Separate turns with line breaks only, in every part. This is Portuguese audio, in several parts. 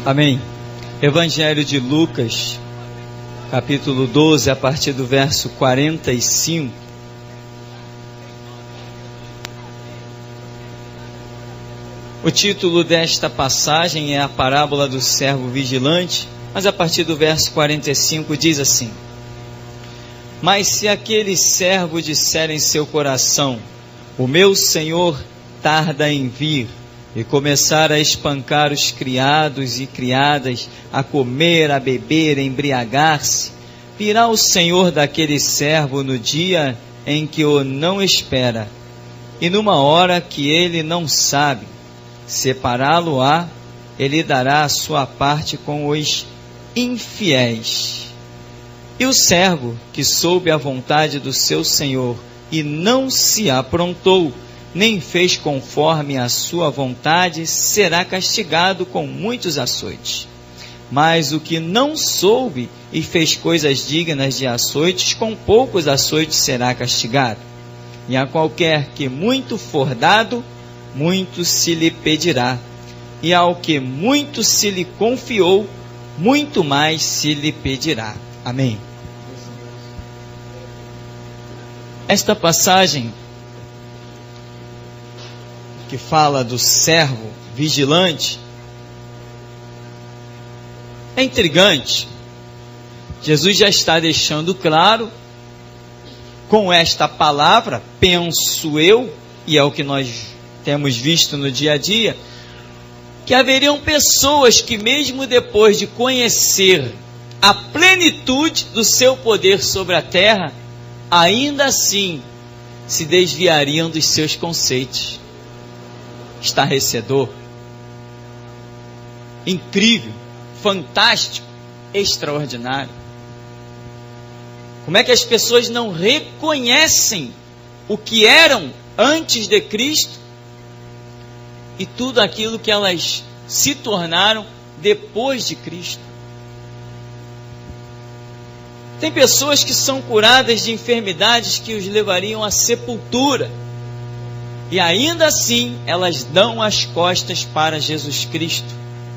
Amém. Evangelho de Lucas, capítulo 12, a partir do verso 45. O título desta passagem é a parábola do servo vigilante, mas a partir do verso 45 diz assim: Mas se aquele servo disser em seu coração, o meu senhor tarda em vir, e começar a espancar os criados e criadas, a comer, a beber, a embriagar-se, virá o senhor daquele servo no dia em que o não espera, e numa hora que ele não sabe, separá-lo-á, ele dará a sua parte com os infiéis. E o servo que soube a vontade do seu senhor e não se aprontou, nem fez conforme a sua vontade, será castigado com muitos açoites. Mas o que não soube e fez coisas dignas de açoites, com poucos açoites será castigado. E a qualquer que muito for dado, muito se lhe pedirá. E ao que muito se lhe confiou, muito mais se lhe pedirá. Amém. Esta passagem que fala do servo vigilante é intrigante. Jesus já está deixando claro com esta palavra, penso eu, e é o que nós temos visto no dia a dia, que haveriam pessoas que mesmo depois de conhecer a plenitude do seu poder sobre a terra, ainda assim se desviariam dos seus conceitos. Estarrecedor, incrível, fantástico, extraordinário. Como é que as pessoas não reconhecem o que eram antes de Cristo e tudo aquilo que elas se tornaram depois de Cristo? Tem pessoas que são curadas de enfermidades que os levariam à sepultura, e ainda assim elas dão as costas para Jesus Cristo.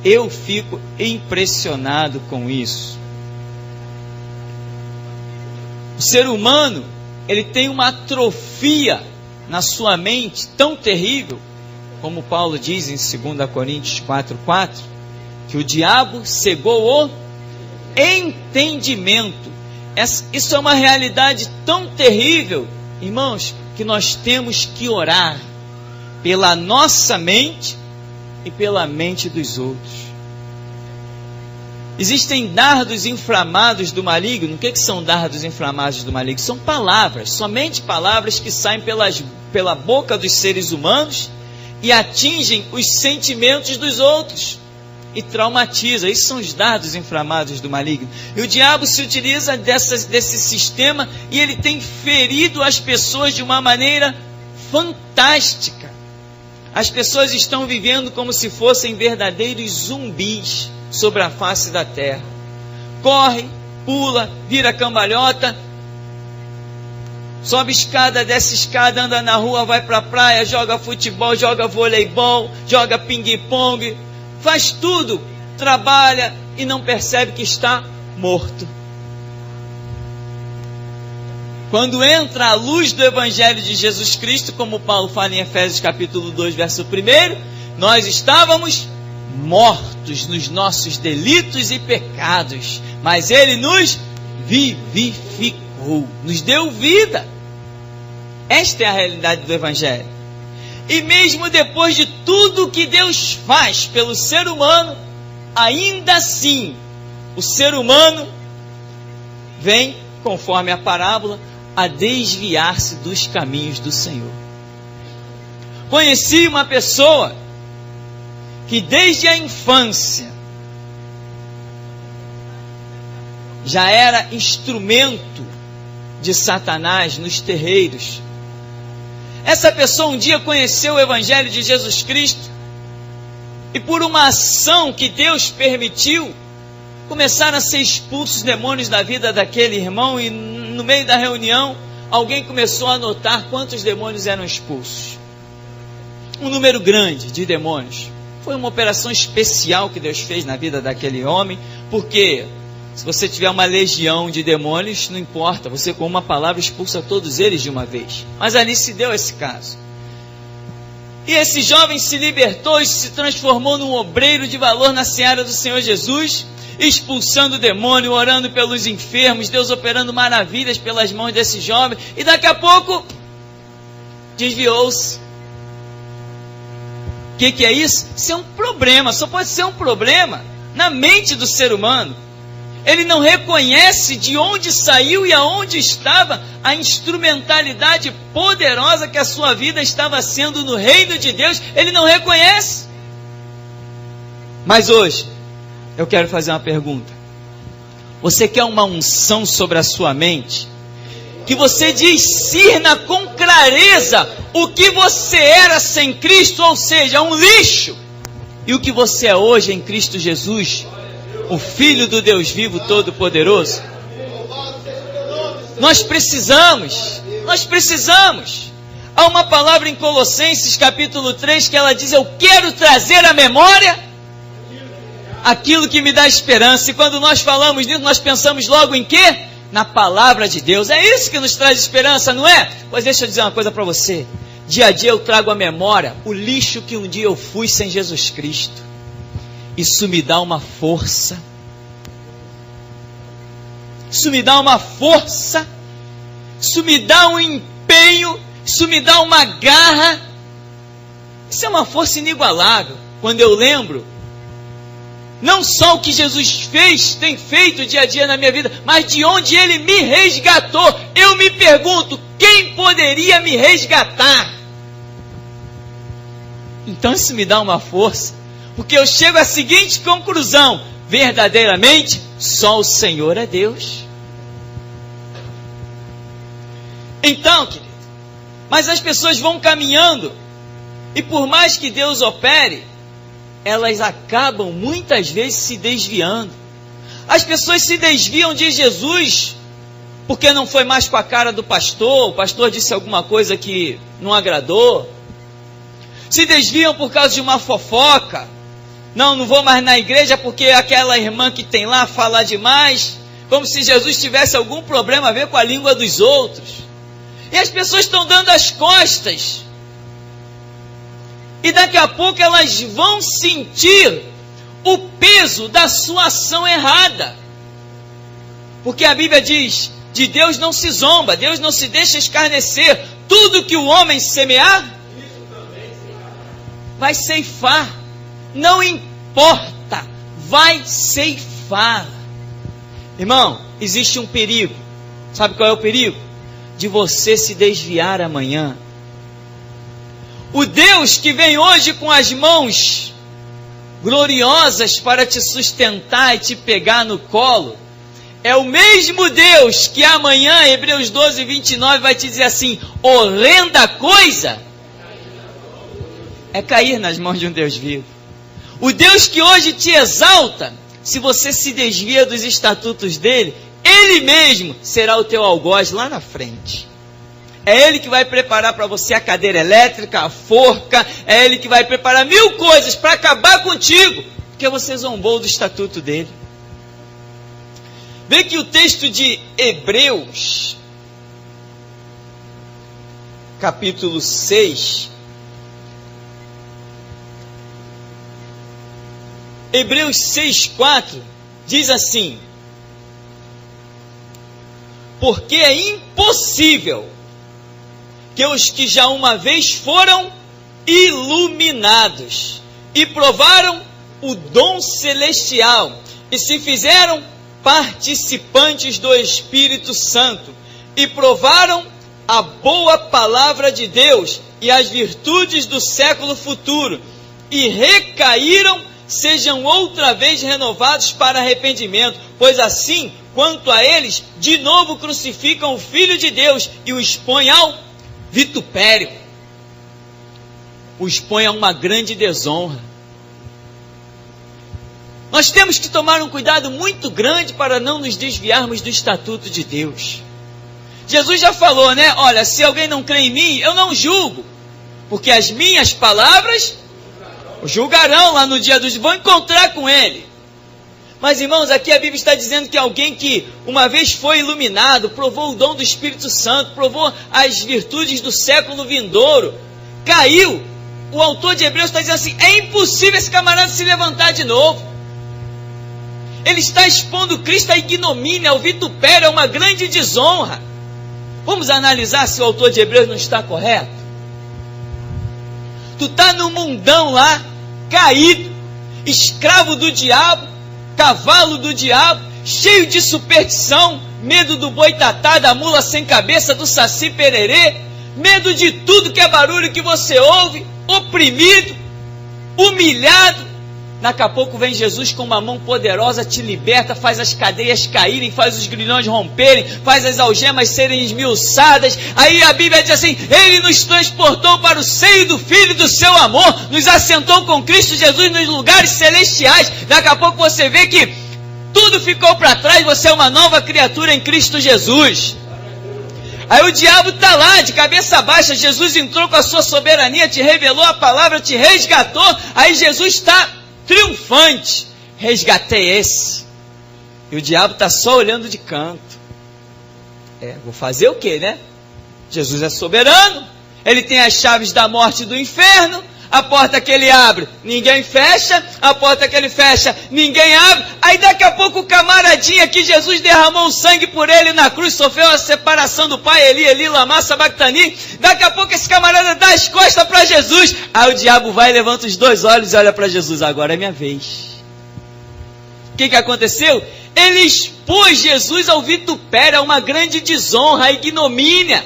Eu fico impressionado com isso. O ser humano, ele tem uma atrofia na sua mente tão terrível, como Paulo diz em 2 Coríntios 4:4, que o diabo cegou o entendimento. Isso é uma realidade tão terrível, irmãos, que nós temos que orar pela nossa mente e pela mente dos outros. Existem dardos inflamados do maligno. O que são dardos inflamados do maligno? São palavras, somente palavras que saem pela boca dos seres humanos e atingem os sentimentos dos outros e traumatiza. Isso são os dardos inflamados do maligno. E o diabo se utiliza desse sistema, e ele tem ferido as pessoas de uma maneira fantástica. As pessoas estão vivendo como se fossem verdadeiros zumbis sobre a face da terra. Corre, pula, vira cambalhota, sobe escada, desce escada, anda na rua, vai para a praia, joga futebol, joga voleibol, joga ping-pong, faz tudo, trabalha e não percebe que está morto. Quando entra a luz do Evangelho de Jesus Cristo, como Paulo fala em Efésios capítulo 2, verso 1, nós estávamos mortos nos nossos delitos e pecados, mas Ele nos vivificou, nos deu vida. Esta é a realidade do Evangelho. E mesmo depois de tudo que Deus faz pelo ser humano, ainda assim, o ser humano vem, conforme a parábola, a desviar-se dos caminhos do Senhor. Conheci uma pessoa que desde a infância já era instrumento de Satanás nos terreiros. Essa pessoa um dia conheceu o Evangelho de Jesus Cristo e, por uma ação que Deus permitiu, começaram a ser expulsos demônios da vida daquele irmão, e no meio da reunião alguém começou a notar quantos demônios eram expulsos. Um número grande de demônios. Foi uma operação especial que Deus fez na vida daquele homem, porque se você tiver uma legião de demônios, não importa, você com uma palavra expulsa todos eles de uma vez. Mas ali se deu esse caso. E esse jovem se libertou e se transformou num obreiro de valor na seara do Senhor Jesus, expulsando o demônio, orando pelos enfermos, Deus operando maravilhas pelas mãos desse jovem, e daqui a pouco desviou-se. O que é isso? Isso é um problema, só pode ser um problema na mente do ser humano. Ele não reconhece de onde saiu e aonde estava a instrumentalidade poderosa que a sua vida estava sendo no reino de Deus. Ele não reconhece. Mas hoje, eu quero fazer uma pergunta. Você quer uma unção sobre a sua mente? Que você discirna com clareza o que você era sem Cristo, ou seja, um lixo, e o que você é hoje em Cristo Jesus, o Filho do Deus vivo todo-poderoso. Nós precisamos. Há uma palavra em Colossenses capítulo 3 que ela diz: eu quero trazer à memória aquilo que me dá esperança. E quando nós falamos nisso, nós pensamos logo em quê? Na palavra de Deus. É isso que nos traz esperança, não é? Pois deixa eu dizer uma coisa para você. Dia a dia eu trago à memória o lixo que um dia eu fui sem Jesus Cristo. Isso me dá uma força. Isso me dá uma força. Isso me dá um empenho. Isso me dá uma garra. Isso é uma força inigualável. Quando eu lembro, não só o que Jesus fez, tem feito dia a dia na minha vida, mas de onde Ele me resgatou. Eu me pergunto, quem poderia me resgatar? Então isso me dá uma força, porque eu chego à seguinte conclusão: verdadeiramente, só o Senhor é Deus. Então, querido, mas as pessoas vão caminhando, e por mais que Deus opere, elas acabam muitas vezes se desviando. As pessoas se desviam de Jesus porque não foi mais com a cara do pastor, o pastor disse alguma coisa que não agradou. Se desviam por causa de uma fofoca. Não vou mais na igreja porque aquela irmã que tem lá fala demais, como se Jesus tivesse algum problema a ver com a língua dos outros. E as pessoas estão dando as costas. E daqui a pouco elas vão sentir o peso da sua ação errada. Porque a Bíblia diz, de Deus não se zomba, Deus não se deixa escarnecer. Tudo que o homem semear, vai ceifar. Não importa, vai ceifar. Irmão, existe um perigo. Sabe qual é o perigo? De você se desviar amanhã. O Deus que vem hoje com as mãos gloriosas para te sustentar e te pegar no colo, é o mesmo Deus que amanhã, Hebreus 12, 29, vai te dizer assim: horrenda coisa é cair nas mãos de um Deus vivo. O Deus que hoje te exalta, se você se desvia dos estatutos dele, Ele mesmo será o teu algoz lá na frente. É Ele que vai preparar para você a cadeira elétrica, a forca. É Ele que vai preparar 1000 coisas para acabar contigo, porque você zombou do estatuto dele. Vê que o texto de Hebreus, capítulo 6, Hebreus 6,4, diz assim: porque é impossível que os que já uma vez foram iluminados e provaram o dom celestial e se fizeram participantes do Espírito Santo e provaram a boa palavra de Deus e as virtudes do século futuro e recaíram, sejam outra vez renovados para arrependimento, pois assim, quanto a eles, de novo crucificam o Filho de Deus e o expõem ao vitupério, o expõe a uma grande desonra. Nós temos que tomar um cuidado muito grande para não nos desviarmos do estatuto de Deus. Jesus já falou, né? Olha, se alguém não crê em mim, eu não julgo, porque as minhas palavras O julgarão lá no dia do juízo, vão encontrar com ele. Mas, irmãos, aqui a Bíblia está dizendo que alguém que uma vez foi iluminado, provou o dom do Espírito Santo, provou as virtudes do século vindouro, caiu. O autor de Hebreus está dizendo assim, é impossível esse camarada se levantar de novo. Ele está expondo Cristo à ignomínia, ao vitupério, a uma grande desonra. Vamos analisar se o autor de Hebreus não está correto? Tu está no mundão lá, caído, escravo do diabo, cavalo do diabo, cheio de superstição, medo do boitatá, da mula sem cabeça, do saci pererê, medo de tudo que é barulho que você ouve, oprimido, humilhado. Daqui a pouco vem Jesus com uma mão poderosa, te liberta, faz as cadeias caírem, faz os grilhões romperem, faz as algemas serem esmiuçadas. Aí a Bíblia diz assim, Ele nos transportou para o seio do Filho do seu amor, nos assentou com Cristo Jesus nos lugares celestiais. Daqui a pouco você vê que tudo ficou para trás, você é uma nova criatura em Cristo Jesus. Aí o diabo está lá, de cabeça baixa, Jesus entrou com a sua soberania, te revelou a palavra, te resgatou, aí Jesus está triunfante, resgatei esse. E o diabo está só olhando de canto. Vou fazer o quê, né? Jesus é soberano, ele tem as chaves da morte e do inferno. A porta que ele abre, ninguém fecha. A porta que ele fecha, ninguém abre. Aí daqui a pouco o camaradinha que Jesus derramou o sangue por ele na cruz, sofreu a separação do Pai, Eli, lama sabactani. Daqui a pouco esse camarada dá as costas para Jesus. Aí o diabo vai, levanta os dois olhos e olha para Jesus. Agora é minha vez. O que aconteceu? Ele expôs Jesus ao vitupério, a uma grande desonra, a ignomínia.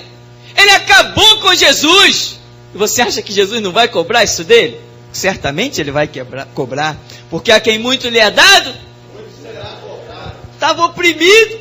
Ele acabou com Jesus. E você acha que Jesus não vai cobrar isso dele? Certamente ele vai cobrar. Porque a quem muito lhe é dado, estava oprimido,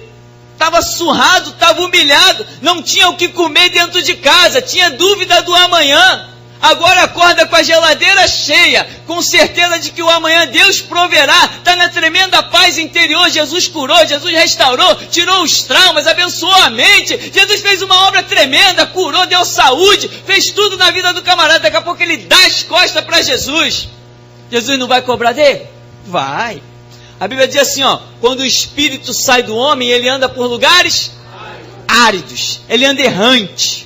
estava surrado, estava humilhado, não tinha o que comer dentro de casa, tinha dúvida do amanhã. Agora acorda com a geladeira cheia, com certeza de que o amanhã Deus proverá, está na tremenda paz interior. Jesus curou, Jesus restaurou, tirou os traumas, abençoou a mente. Jesus fez uma obra tremenda, curou, deu saúde, fez tudo na vida do camarada. Daqui a pouco ele dá as costas para Jesus. Jesus não vai cobrar dele? Vai. A Bíblia diz assim, quando o espírito sai do homem, ele anda por lugares áridos, ele anda errante.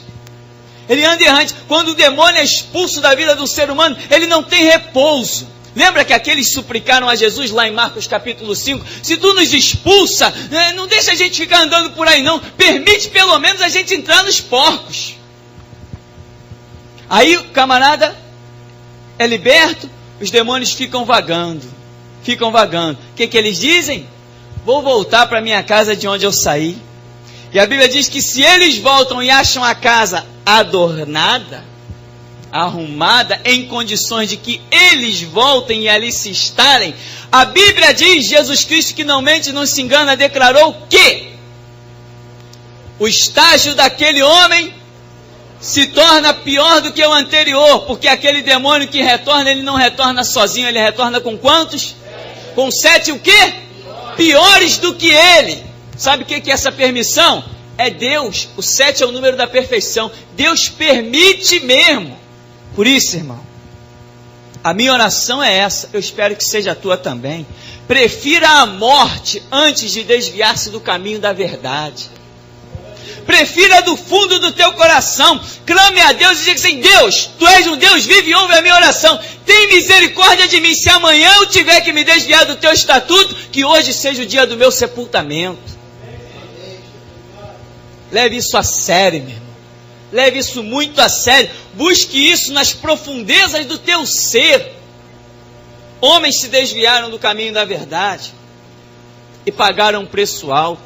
Ele anda errante. Quando o demônio é expulso da vida do ser humano, ele não tem repouso. Lembra que aqueles suplicaram a Jesus lá em Marcos capítulo 5? Se tu nos expulsa, não deixa a gente ficar andando por aí não. Permite pelo menos a gente entrar nos porcos. Aí o camarada é liberto, os demônios ficam vagando. Ficam vagando. O que eles dizem? Vou voltar para minha casa de onde eu saí. E a Bíblia diz que se eles voltam e acham a casa adornada, arrumada, em condições de que eles voltem e ali se instalem, a Bíblia diz, Jesus Cristo que não mente, não se engana, declarou que o estágio daquele homem se torna pior do que o anterior, porque aquele demônio que retorna, ele não retorna sozinho, ele retorna com quantos? Com 7 o quê? Piores do que ele. Sabe o que é essa permissão? É Deus. O 7 é o número da perfeição. Deus permite mesmo. Por isso, irmão, a minha oração é essa. Eu espero que seja a tua também. Prefira a morte antes de desviar-se do caminho da verdade. Prefira do fundo do teu coração. Clame a Deus e diga assim, Deus, tu és um Deus vivo e ouve a minha oração. Tem misericórdia de mim. Se amanhã eu tiver que me desviar do teu estatuto, que hoje seja o dia do meu sepultamento. Leve isso a sério, meu irmão. Leve isso muito a sério. Busque isso nas profundezas do teu ser. Homens se desviaram do caminho da verdade e pagaram um preço alto.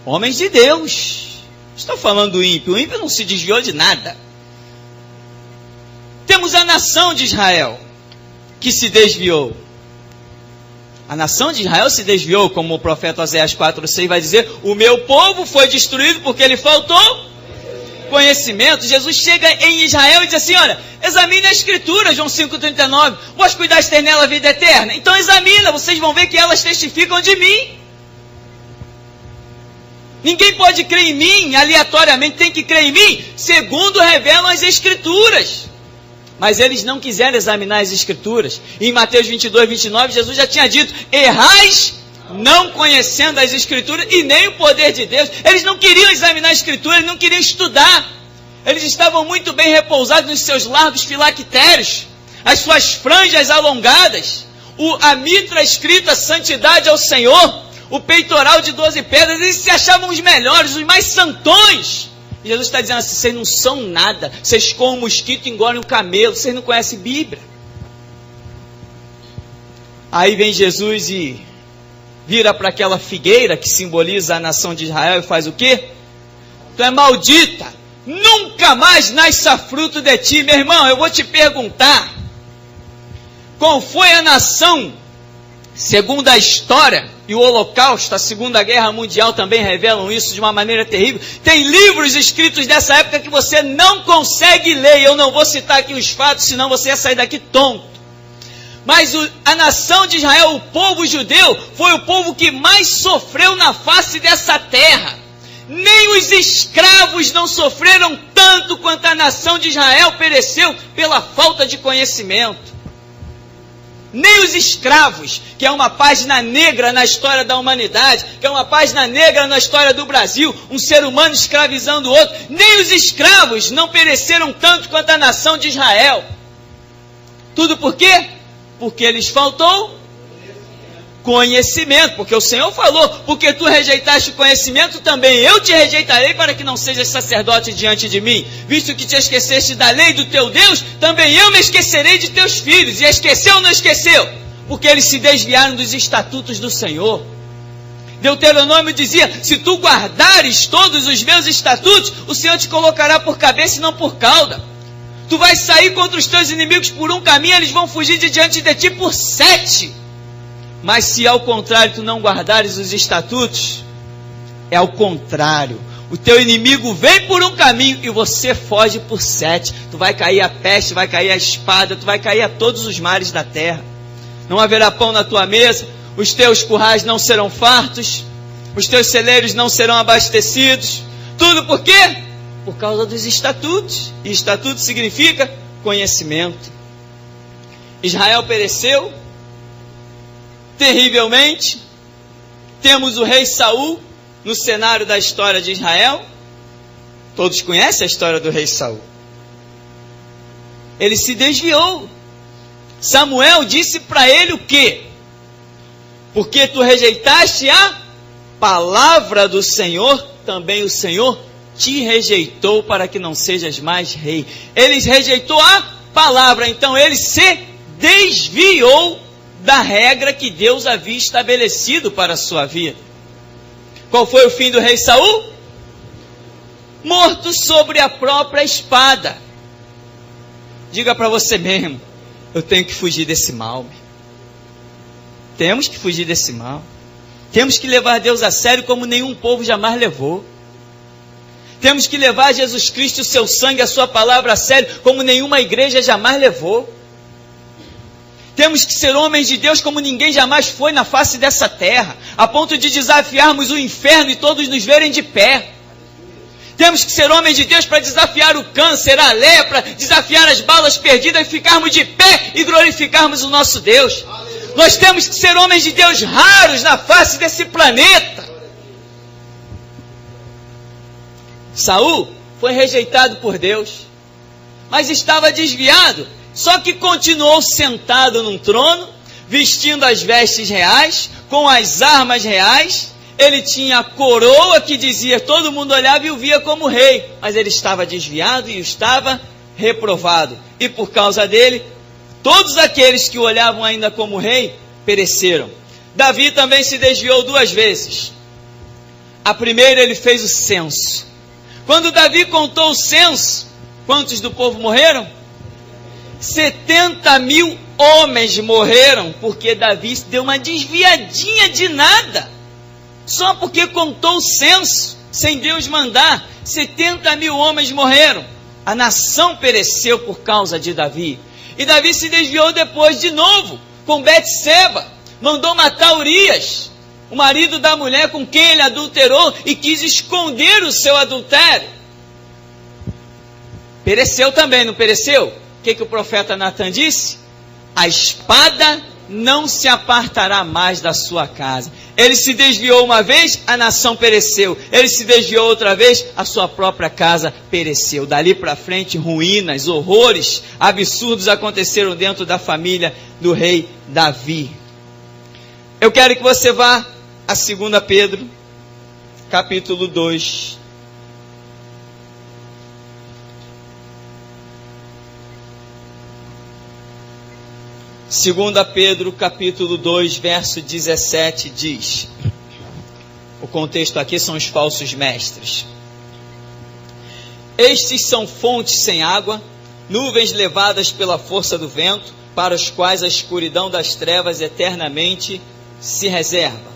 Homens de Deus. Estou falando do ímpio. O ímpio não se desviou de nada. Temos a nação de Israel que se desviou. A nação de Israel se desviou, como o profeta Oséias 4:6 vai dizer, o meu povo foi destruído porque lhe faltou conhecimento. Jesus chega em Israel e diz assim, olha, examine a Escritura, João 5:39, vós cuidaste ter nela a vida eterna. Então examina, vocês vão ver que elas testificam de mim. Ninguém pode crer em mim aleatoriamente, tem que crer em mim segundo revelam as Escrituras. Mas eles não quiseram examinar as Escrituras. E em Mateus 22, 29, Jesus já tinha dito: errais não conhecendo as Escrituras e nem o poder de Deus. Eles não queriam examinar a Escritura, eles não queriam estudar. Eles estavam muito bem repousados nos seus largos filactérios, as suas franjas alongadas, a mitra escrita santidade ao Senhor, o peitoral de 12 pedras. Eles se achavam os melhores, os mais santões. E Jesus está dizendo assim: vocês não são nada, vocês comem um mosquito e engolem um camelo, vocês não conhecem Bíblia. Aí vem Jesus e vira para aquela figueira que simboliza a nação de Israel e faz o quê? Tu é maldita, nunca mais nasça fruto de ti. Meu irmão, eu vou te perguntar, qual foi a nação, segundo a história, e o Holocausto, a Segunda Guerra Mundial também revelam isso de uma maneira terrível. Tem livros escritos dessa época que você não consegue ler. Eu não vou citar aqui os fatos, senão você ia sair daqui tonto. Mas a nação de Israel, o povo judeu, foi o povo que mais sofreu na face dessa terra. Nem os escravos não sofreram tanto quanto a nação de Israel pereceu pela falta de conhecimento. Nem os escravos, que é uma página negra na história da humanidade, que é uma página negra na história do Brasil, um ser humano escravizando o outro, nem os escravos não pereceram tanto quanto a nação de Israel. Tudo por quê? Porque lhes faltou conhecimento, porque o Senhor falou: porque tu rejeitaste o conhecimento, também eu te rejeitarei, para que não sejas sacerdote diante de mim. Visto que te esqueceste da lei do teu Deus, também eu me esquecerei de teus filhos. E esqueceu ou não esqueceu? Porque eles se desviaram dos estatutos do Senhor. Deuteronômio dizia: se tu guardares todos os meus estatutos, o Senhor te colocará por cabeça e não por cauda. Tu vais sair contra os teus inimigos por um caminho, eles vão fugir de diante de ti por 7. Mas se ao contrário tu não guardares os estatutos, é ao contrário. O teu inimigo vem por um caminho e você foge por 7. Tu vai cair a peste, vai cair a espada, tu vai cair a todos os mares da terra. Não haverá pão na tua mesa, os teus currais não serão fartos, os teus celeiros não serão abastecidos. Tudo por quê? Por causa dos estatutos. E estatuto significa conhecimento. Israel pereceu terrivelmente. Temos o rei Saul no cenário da história de Israel. Todos conhecem a história do rei Saul. Ele se desviou. Samuel disse para ele o quê? Porque tu rejeitaste a palavra do Senhor, também o Senhor te rejeitou para que não sejas mais rei. Ele rejeitou a palavra, então ele se desviou da regra que Deus havia estabelecido para a sua vida. Qual foi o fim do rei Saul? Morto sobre a própria espada. Diga para você mesmo: eu tenho que fugir desse mal. Temos que fugir desse mal. Temos que levar Deus a sério como nenhum povo jamais levou. Temos que levar Jesus Cristo, o seu sangue, a sua palavra a sério como nenhuma igreja jamais levou. Temos que ser homens de Deus como ninguém jamais foi na face dessa terra, a ponto de desafiarmos o inferno e todos nos verem de pé. Temos que ser homens de Deus para desafiar o câncer, a lepra, desafiar as balas perdidas e ficarmos de pé e glorificarmos o nosso Deus. Nós temos que ser homens de Deus raros na face desse planeta. Saul foi rejeitado por Deus, mas estava desviado. Só que continuou sentado num trono, vestindo as vestes reais, com as armas reais. Ele tinha a coroa que dizia, todo mundo olhava e o via como rei, mas ele estava desviado e estava reprovado. E por causa dele, todos aqueles que o olhavam ainda como rei, pereceram. Davi também se desviou 2 vezes. A primeira, ele fez o censo. Quando Davi contou o censo, quantos do povo morreram? 70.000 homens morreram, porque Davi deu uma desviadinha de nada, só porque contou o censo, sem Deus mandar. 70.000 homens morreram. A nação pereceu por causa de Davi. E Davi se desviou depois de novo, com Betseba. Mandou matar Urias, o marido da mulher com quem ele adulterou, e quis esconder o seu adultério. Pereceu também, não pereceu? O que o profeta Natan disse? A espada não se apartará mais da sua casa. Ele se desviou uma vez, a nação pereceu. Ele se desviou outra vez, a sua própria casa pereceu. Dali para frente, ruínas, horrores, absurdos aconteceram dentro da família do rei Davi. Eu quero que você vá a 2 Pedro, capítulo 2. Segunda Pedro, capítulo 2, verso 17, diz, o contexto aqui são os falsos mestres. Estes são fontes sem água, nuvens levadas pela força do vento, para os quais a escuridão das trevas eternamente se reserva.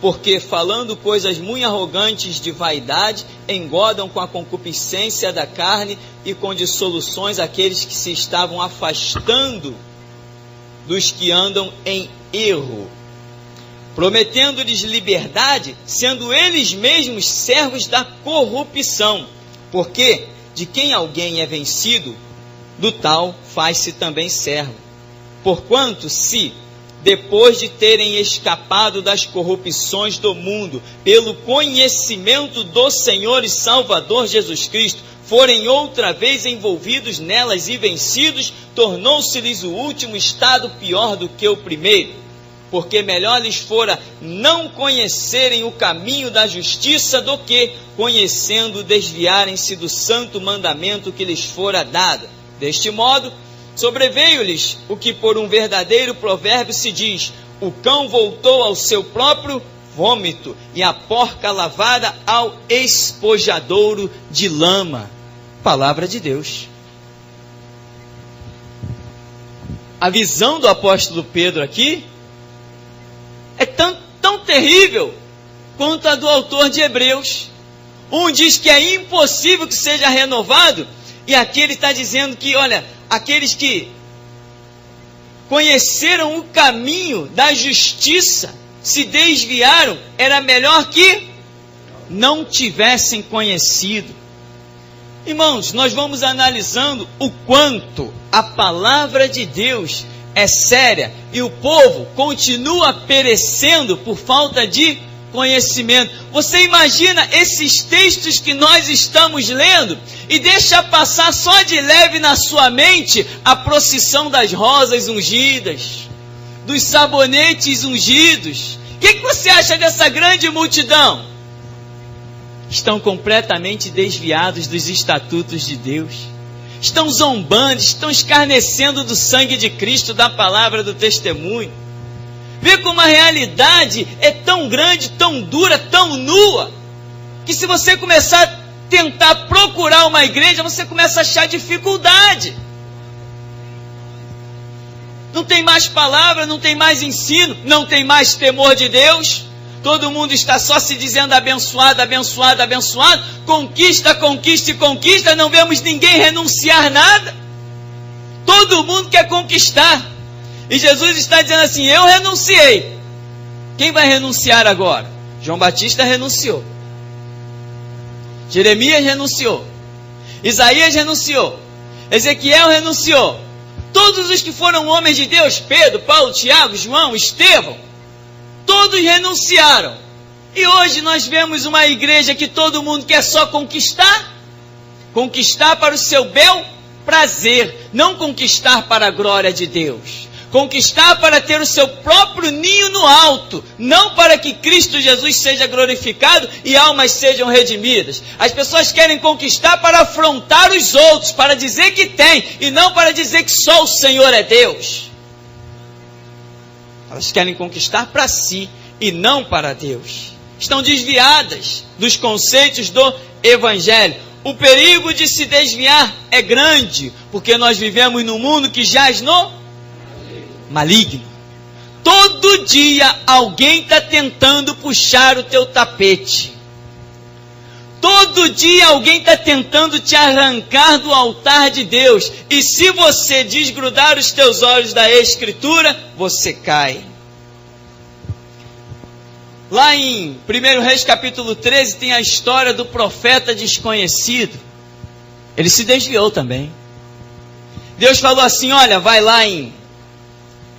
Porque, falando coisas muito arrogantes de vaidade, engodam com a concupiscência da carne e com dissoluções aqueles que se estavam afastando dos que andam em erro, prometendo-lhes liberdade, sendo eles mesmos servos da corrupção, porque de quem alguém é vencido, do tal faz-se também servo. Porquanto, se, depois de terem escapado das corrupções do mundo, pelo conhecimento do Senhor e Salvador Jesus Cristo, forem outra vez envolvidos nelas e vencidos, tornou-se-lhes o último estado pior do que o primeiro. Porque melhor lhes fora não conhecerem o caminho da justiça do que, conhecendo, desviarem-se do santo mandamento que lhes fora dado. Deste modo, sobreveio-lhes o que por um verdadeiro provérbio se diz: o cão voltou ao seu próprio vômito, e a porca lavada ao espojadouro de lama. Palavra de Deus. A visão do apóstolo Pedro aqui é tão terrível quanto a do autor de Hebreus. Um diz que é impossível que seja renovado, e aqui ele está dizendo que, olha, aqueles que conheceram o caminho da justiça, se desviaram, era melhor que não tivessem conhecido. Irmãos, nós vamos analisando o quanto a palavra de Deus é séria e o povo continua perecendo por falta de conhecimento. Você imagina esses textos que nós estamos lendo e deixa passar só de leve na sua mente a procissão das rosas ungidas, dos sabonetes ungidos. O que você acha dessa grande multidão? Estão completamente desviados dos estatutos de Deus. Estão zombando, estão escarnecendo do sangue de Cristo, da palavra do testemunho. Vê como a realidade é tão grande, tão dura, tão nua, que se você começar a tentar procurar uma igreja, você começa a achar dificuldade. Não tem mais palavra, não tem mais ensino, não tem mais temor de Deus. Todo mundo está só se dizendo abençoado, abençoado, abençoado. Conquista, conquista e conquista. Não vemos ninguém renunciar nada. Todo mundo quer conquistar. E Jesus está dizendo assim: eu renunciei. Quem vai renunciar agora? João Batista renunciou. Jeremias renunciou. Isaías renunciou. Ezequiel renunciou. Todos os que foram homens de Deus, Pedro, Paulo, Tiago, João, Estevão, todos renunciaram. E hoje nós vemos uma igreja que todo mundo quer só conquistar. Conquistar para o seu bel prazer. Não conquistar para a glória de Deus. Conquistar para ter o seu próprio ninho no alto. Não para que Cristo Jesus seja glorificado e almas sejam redimidas. As pessoas querem conquistar para afrontar os outros. Para dizer que tem. E não para dizer que só o Senhor é Deus. Elas querem conquistar para si e não para Deus. Estão desviadas dos conceitos do Evangelho. O perigo de se desviar é grande, porque nós vivemos num mundo que jaz no maligno. Todo dia alguém está tentando puxar o teu tapete. Todo dia alguém está tentando te arrancar do altar de Deus. E se você desgrudar os teus olhos da Escritura, você cai. Lá em 1 Reis capítulo 13 tem a história do profeta desconhecido. Ele se desviou também. Deus falou assim, olha, vai lá em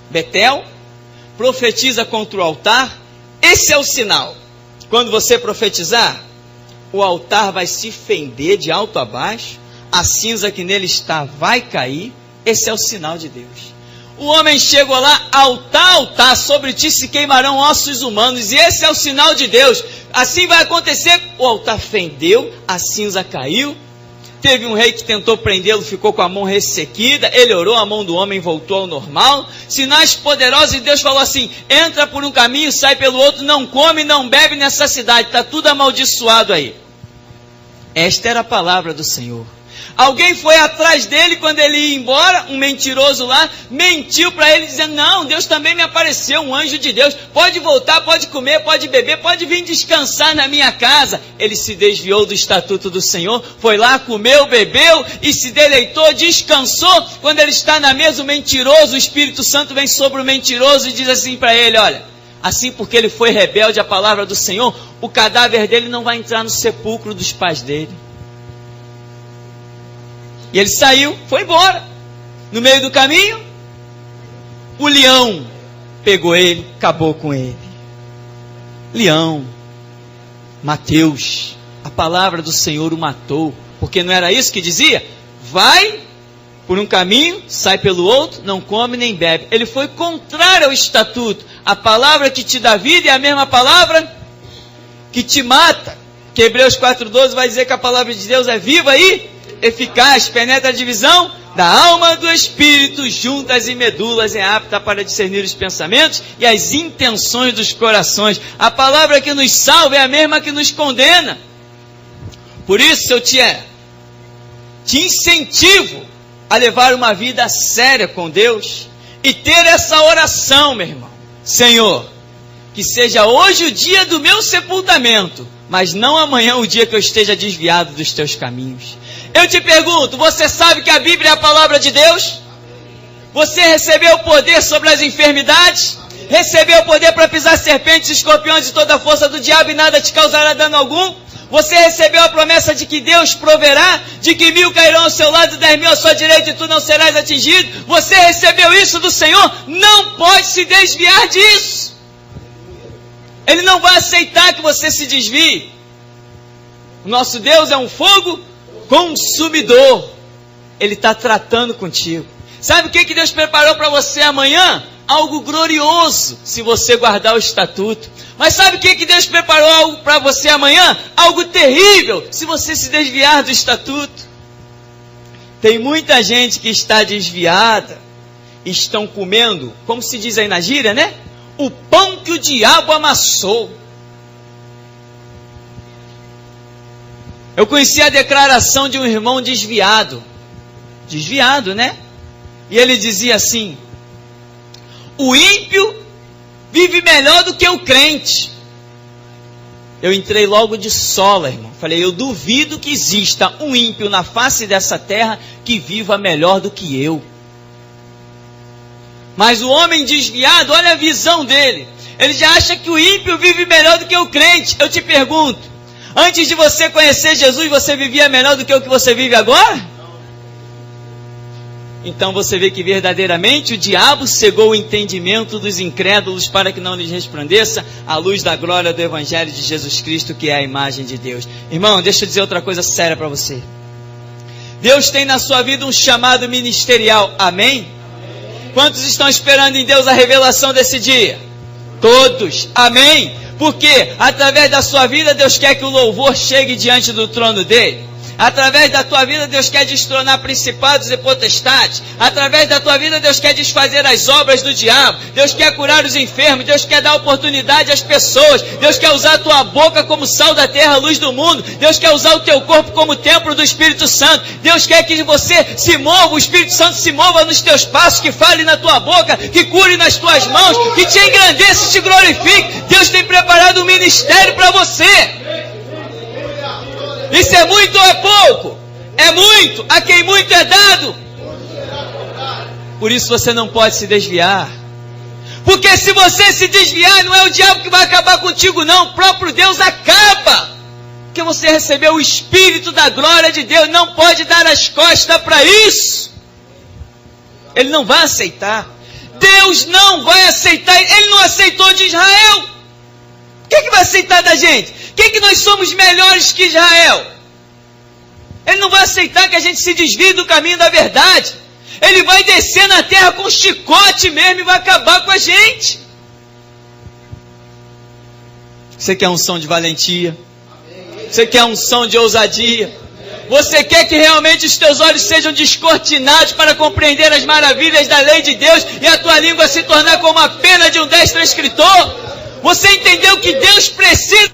Betel, profetiza contra o altar, esse é o sinal. Quando você profetizar, o altar vai se fender de alto a baixo, a cinza que nele está vai cair, esse é o sinal de Deus. O homem chegou lá, altar, sobre ti se queimarão ossos humanos, e esse é o sinal de Deus. Assim vai acontecer, o altar fendeu, a cinza caiu, teve um rei que tentou prendê-lo, ficou com a mão ressequida, ele orou, a mão do homem voltou ao normal, sinais poderosos, e Deus falou assim, entra por um caminho, sai pelo outro, não come, não bebe nessa cidade, está tudo amaldiçoado aí. Esta era a palavra do Senhor. Alguém foi atrás dele quando ele ia embora, um mentiroso lá, mentiu para ele dizendo, não, Deus também me apareceu, um anjo de Deus, pode voltar, pode comer, pode beber, pode vir descansar na minha casa. Ele se desviou do estatuto do Senhor, foi lá, comeu, bebeu e se deleitou, descansou. Quando ele está na mesa, o mentiroso, o Espírito Santo vem sobre o mentiroso e diz assim para ele, olha, assim porque ele foi rebelde à palavra do Senhor, o cadáver dele não vai entrar no sepulcro dos pais dele. E ele saiu, foi embora. No meio do caminho, o leão pegou ele, acabou com ele. Leão, Mateus, a palavra do Senhor o matou. Porque não era isso que dizia? Vai por um caminho, sai pelo outro, não come nem bebe. Ele foi contrário ao estatuto. A palavra que te dá vida é a mesma palavra que te mata. Que Hebreus 4,12 vai dizer que a palavra de Deus é viva e eficaz, penetra a divisão da alma do espírito, juntas e medulas, é apta para discernir os pensamentos e as intenções dos corações. A palavra que nos salva é a mesma que nos condena. Por isso eu te incentivo a levar uma vida séria com Deus e ter essa oração, meu irmão. Senhor, que seja hoje o dia do meu sepultamento, mas não amanhã o dia que eu esteja desviado dos teus caminhos. Eu te pergunto, você sabe que a Bíblia é a palavra de Deus? Você recebeu o poder sobre as enfermidades? Recebeu o poder para pisar serpentes, escorpiões e toda a força do diabo e nada te causará dano algum? Você recebeu a promessa de que Deus proverá, de que 1000 cairão ao seu lado, 10.000 à sua direita e tu não serás atingido? Você recebeu isso do Senhor? Não pode se desviar disso. Ele não vai aceitar que você se desvie. O nosso Deus é um fogo consumidor. Ele está tratando contigo. Sabe o que Deus preparou para você amanhã? Algo glorioso, se você guardar o estatuto. Mas sabe o que Deus preparou para você amanhã? Algo terrível, se você se desviar do estatuto. Tem muita gente que está desviada, estão comendo, como se diz aí na gíria, né? O pão que o diabo amassou. Eu conheci a declaração de um irmão desviado. Desviado, né? E ele dizia assim: o ímpio vive melhor do que o crente. Eu entrei logo de sola, irmão. Falei, eu duvido que exista um ímpio na face dessa terra que viva melhor do que eu. Mas o homem desviado, olha a visão dele. Ele já acha que o ímpio vive melhor do que o crente. Eu te pergunto, antes de você conhecer Jesus, você vivia melhor do que o que você vive agora? Então você vê que verdadeiramente o diabo cegou o entendimento dos incrédulos para que não lhes resplandeça a luz da glória do Evangelho de Jesus Cristo, que é a imagem de Deus. Irmão, deixa eu dizer outra coisa séria para você. Deus tem na sua vida um chamado ministerial, amém? Quantos estão esperando em Deus a revelação desse dia? Todos, amém? Porque através da sua vida Deus quer que o louvor chegue diante do trono dele. Através da tua vida Deus quer destronar principados e potestades. Através da tua vida Deus quer desfazer as obras do diabo. Deus quer curar os enfermos. Deus quer dar oportunidade às pessoas. Deus quer usar a tua boca como sal da terra, luz do mundo. Deus quer usar o teu corpo como templo do Espírito Santo. Deus quer que você se mova, o Espírito Santo se mova nos teus passos, que fale na tua boca, que cure nas tuas mãos, que te engrandeça e te glorifique. Deus tem preparado um ministério para você. Isso é muito ou é pouco? É muito. A quem muito é dado. Por isso você não pode se desviar. Porque se você se desviar, não é o diabo que vai acabar contigo, não. O próprio Deus acaba. Porque você recebeu o Espírito da glória de Deus. Não pode dar as costas para isso. Ele não vai aceitar. Deus não vai aceitar. Ele não aceitou de Israel. O que vai aceitar da gente? O que nós somos melhores que Israel? Ele não vai aceitar que a gente se desvie do caminho da verdade. Ele vai descer na terra com chicote mesmo e vai acabar com a gente. Você quer unção de valentia? Você quer unção de ousadia? Você quer que realmente os teus olhos sejam descortinados para compreender as maravilhas da lei de Deus e a tua língua se tornar como a pena de um destro escritor? Você entendeu que Deus precisa